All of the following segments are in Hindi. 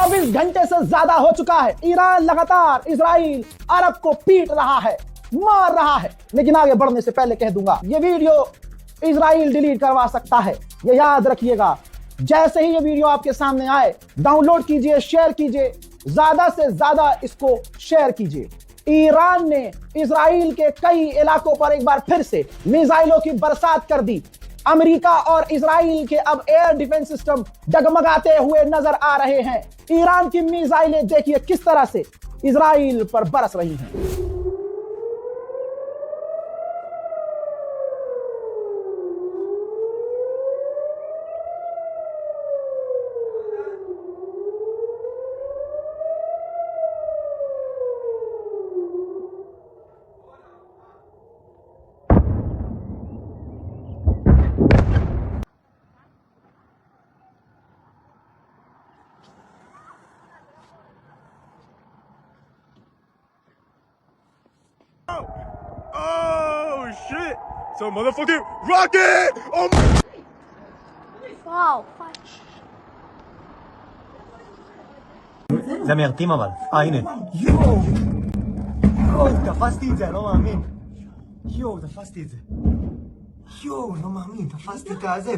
24 घंटे से ज्यादा हो चुका है, ईरान लगातार इजराइल अरब को पीट रहा है, मार रहा है। लेकिन आगे बढ़ने से पहले कह दूंगा, ये वीडियो इजराइल डिलीट करवा सकता है, ये याद रखिएगा। जैसे ही ये वीडियो आपके सामने आए, डाउनलोड कीजिए, शेयर कीजिए, ज्यादा से ज्यादा इसको शेयर कीजिए। ईरान ने इजराइल के कई इलाकों पर एक बार फिर से मिसाइलों की बरसात कर दी। अमेरिका और इजराइल के अब एयर डिफेंस सिस्टम डगमगाते हुए नजर आ रहे हैं। ईरान की मिसाइलें देखिए किस तरह से इजराइल पर बरस रही हैं। Oh shit! So motherfucking rocket! Oh my! וואו, זה מיירטים אבל. הנה. יואו! יואו, תפסתי את זה, אני לא מאמין. יואו, תפסתי את זה. יואו, לא מאמין, תפסתי את הזה.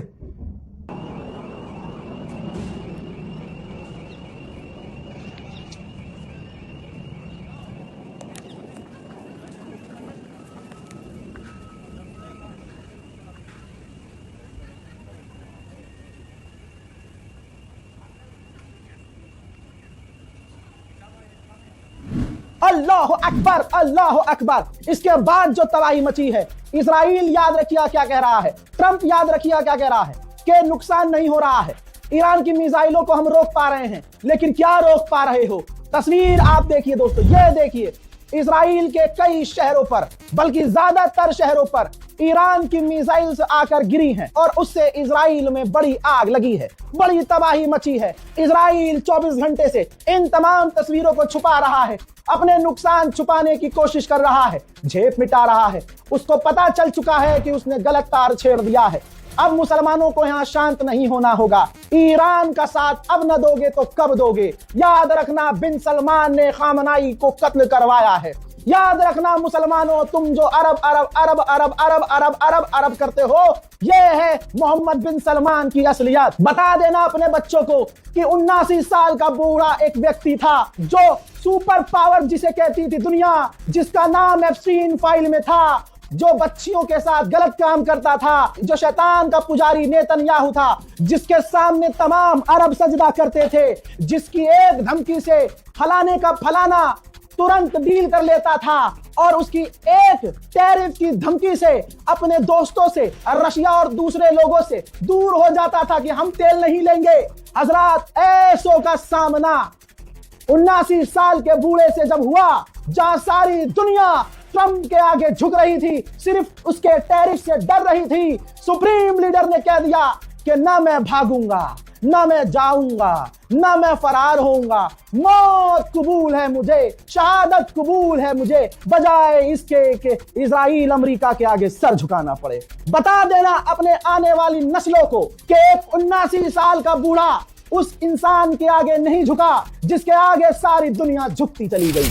अल्लाह अकबर, अल्लाह अकबर। इसके बाद जो तबाही मची है, इजराइल याद रखिए क्या कह रहा है, ट्रंप याद रखिए क्या कह रहा है कि नुकसान नहीं हो रहा है, ईरान की मिसाइलों को हम रोक पा रहे हैं। लेकिन क्या रोक पा रहे हो? तस्वीर आप देखिए दोस्तों, ये देखिए इजराइल के कई शहरों पर, बल्कि ज्यादातर शहरों पर ईरान की मिसाइल्स आकर गिरी हैं और उससे इजराइल में बड़ी आग लगी है, बड़ी तबाही मची है। इजराइल 24 घंटे से इन तमाम तस्वीरों को छुपा रहा है, अपने नुकसान छुपाने की कोशिश कर रहा है, झेप मिटा रहा है। उसको पता चल चुका है कि उसने गलत तार छेड़ दिया है। अब मुसलमानों को यहाँ शांत नहीं होना होगा। ईरान का साथ अब न दोगे तो कब दोगे? याद रखना, बिन सलमान ने खामनाई को कत्ल करवाया है। याद रखना मुसलमानों, तुम जो अरब अरब अरब अरब अरब अरब अरब अरब करते हो, ये है मोहम्मद बिन सलमान की असलियत। बता देना अपने बच्चों को कि 79 साल का बूढ़ा एक व्यक्ति था जो सुपर पावर जिसे कहती थी दुनिया, जिसका नाम एप्स्टीन फाइल में था, जो बच्चियों के साथ गलत काम करता था, जो शैतान का पुजारी नेतन्याहू था, जिसके सामने तमाम अरब सजदा करते थे, जिसकी एक धमकी से फलाने का फलाना तुरंत डील कर लेता था और उसकी एक टैरिफ की धमकी से अपने दोस्तों से, रशिया और दूसरे लोगों से दूर हो जाता था कि हम तेल नहीं लेंगे। हजरात, ऐसों का सामना 79 साल के बूढ़े से जब हुआ, जहां सारी दुनिया ट्रंप के आगे झुक रही थी, सिर्फ उसके टैरिफ से डर रही थी, सुप्रीम लीडर ने कह दिया कि ना मैं भागूंगा, ना मैं जाऊंगा, ना मैं फरार होऊंगा, मौत कबूल है मुझे, शहादत कबूल है मुझे, बजाय इसके कि इजराइल अमेरिका के आगे सर झुकाना पड़े। बता देना अपने आने वाली नस्लों को कि एक 79 साल का बूढ़ा उस इंसान के आगे नहीं झुका जिसके आगे सारी दुनिया झुकती चली गई।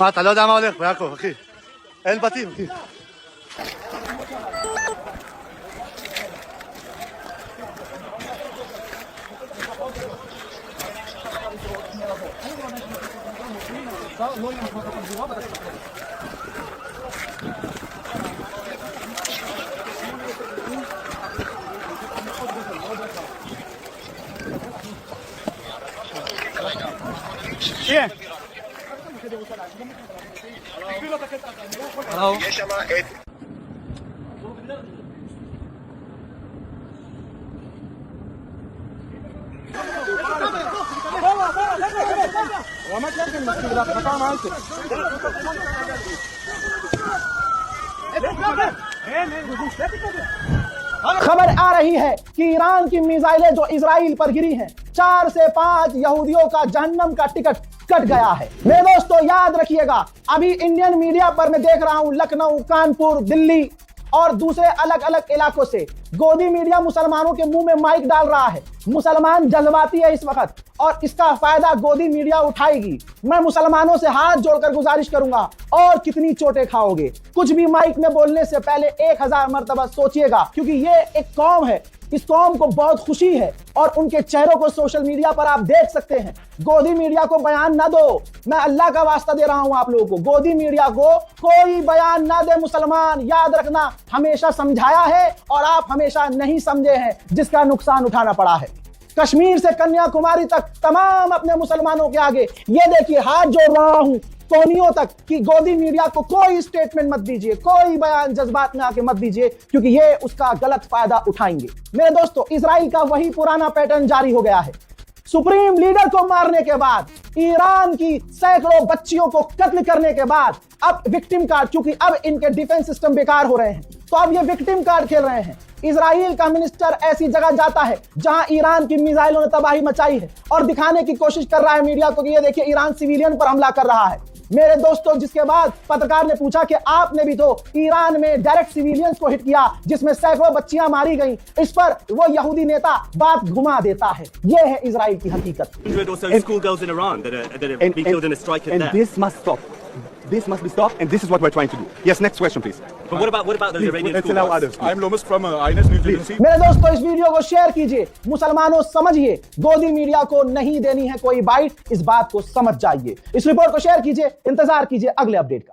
מה, אתה לא יודע מה הולך ביעקב, אחי? אין בתים, אחי. खबर आ रही है कि ईरान की मिसाइलें जो इजराइल पर गिरी हैं, 4 से 5 यहूदियों का जहन्नम का टिकट कट गया है। मेरे दोस्तों याद रखिएगा, अभी इंडियन मीडिया पर मैं देख रहा हूं लखनऊ, कानपुर, दिल्ली और दूसरे अलग अलग इलाकों से गोदी मीडिया मुसलमानों के मुंह में माइक डाल रहा है। मुसलमान जज्बाती है इस वक्त और इसका फायदा गोदी मीडिया उठाएगी। मैं मुसलमानों से हाथ जोड़कर गुजारिश करूंगा, और कितनी चोटें खाओगे। कुछ भी माइक में बोलने से पहले 1000 मर्तबा सोचिएगा, क्योंकि ये एक कौम है, इस कौम को बहुत खुशी है और उनके चेहरों को सोशल मीडिया पर आप देख सकते हैं। गोदी मीडिया को बयान ना दो, मैं अल्लाह का वास्ता दे रहा हूं आप लोगों को, गोदी मीडिया को कोई बयान ना दे। मुसलमान याद रखना, हमेशा समझाया है और आप हमेशा नहीं समझे हैं, जिसका नुकसान उठाना पड़ा है। कश्मीर से कन्याकुमारी तक तमाम अपने मुसलमानों के आगे ये देखिए हाथ जोड़ रहा हूं कोनियों तक कि गोदी मीडिया को कोई स्टेटमेंट मत दीजिए, कोई बयान जज्बात में आके मत दीजिए, क्योंकि ये उसका गलत फायदा उठाएंगे। मेरे दोस्तों, इजराइल का वही पुराना पैटर्न जारी हो गया है। सुप्रीम लीडर को मारने के बाद, ईरान की सैकड़ों बच्चियों को कत्ल करने के बाद, अब विक्टिम कार्ड, क्योंकि अब इनके डिफेंस सिस्टम बेकार हो रहे हैं, तो अब ये विक्टिम कार्ड खेल रहे हैं। इजराइल का मिनिस्टर ऐसी जगह जाता है जहां ईरान की मिसाइलों ने तबाही मचाई है और दिखाने की कोशिश कर रहा है मीडिया को कि ये देखिए ईरान सिविलियन पर हमला कर रहा है। मेरे दोस्तों, जिसके बाद पत्रकार ने पूछा कि आपने भी तो ईरान में डायरेक्ट सिविलियंस को हिट किया जिसमें सैकड़ों बच्चियां मारी गईं, इस पर वो यहूदी नेता बात घुमा देता है। ये है इजराइल की हकीकत। Or so schoolgirls in Iran that are being killed in a strike at And there. this must stop. This must be stopped, and this is what we're trying to do. Yes, next question, please. But what about those Iranian Let's allow schoolgirls? others. I'm Lomas from INS News Agency. मेरे दोस्तों, इस वीडियो को शेयर कीजिए। मुसलमानों समझिए, गोदी मीडिया को नहीं देनी है कोई बाइट, इस बात को समझ जाइए। इस रिपोर्ट को शेयर कीजिए, इंतजार कीजिए अगले अपडेट का।